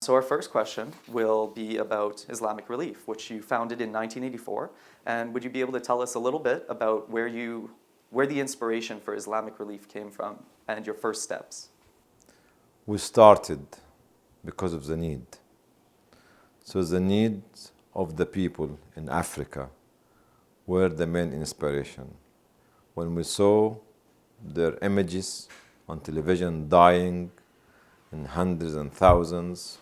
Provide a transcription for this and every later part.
So our first question will be about Islamic Relief, which you founded in 1984. And would you be able to tell us a little bit about where the inspiration for Islamic Relief came from and your first steps? We started because of the need. So the needs of the people in Africa were the main inspiration. When we saw their images on television dying in hundreds and thousands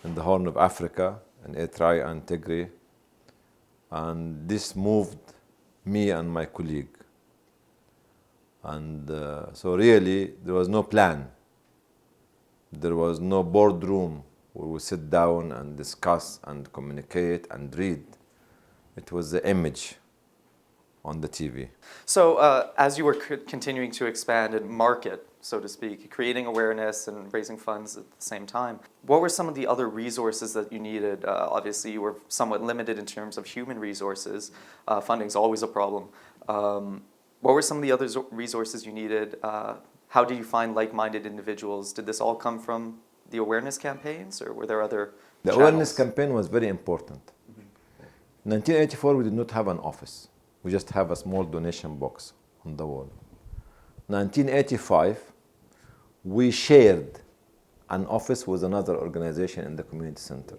in the Horn of Africa, in Eritrea and Tigray, and this moved me and my colleague. And so really, there was no plan. There was no boardroom where we sit down and discuss and communicate and read. It was the image on the TV. So as you were continuing to expand and market, so to speak, creating awareness and raising funds at the same time, what were some of the other resources that you needed? Obviously, you were somewhat limited in terms of human resources. Funding is always a problem. What were some of the other resources you needed? How did you find like-minded individuals? Did this all come from the awareness campaigns, or were there other The channels? awareness campaign was very important. In 1984, we did not have an office. We just have a small donation box on the wall. 1985, we shared an office with another organization in the community center.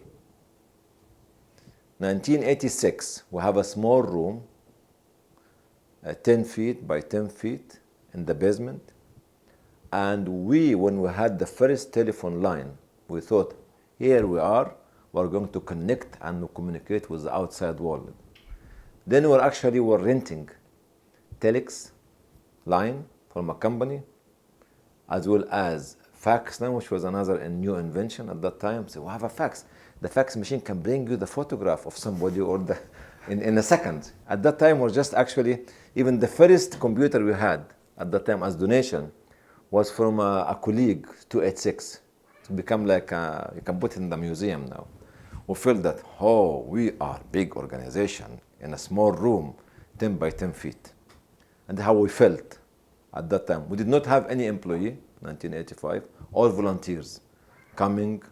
1986, we have a small room, 10 feet by 10 feet in the basement. And when we had the first telephone line, we thought, here we are, we're going to connect and communicate with the outside world. Then we're renting telex line from a company, as well as fax line, which was another new invention at that time. So we have a fax. The fax machine can bring you the photograph of somebody or in a second. At that time, we're just actually, even the first computer we had at that time as donation was from a colleague, 286. It's become like, you can put it in the museum now. We felt that, we are a big organization in a small room, 10 by 10 feet. And how we felt at that time. We did not have any employee, 1985, all volunteers, coming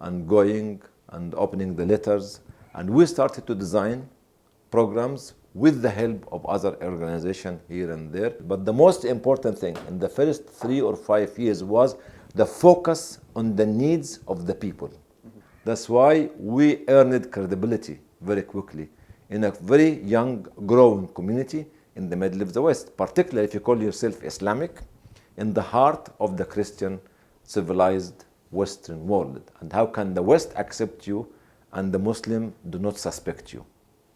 and going and opening the letters. And we started to design programs with the help of other organizations here and there. But the most important thing in the first 3 or 5 years was the focus on the needs of the people. That's why we earned credibility very quickly in a very young, growing community in the middle of the West, particularly if you call yourself Islamic, in the heart of the Christian civilized Western world. And how can the West accept you and the Muslim do not suspect you?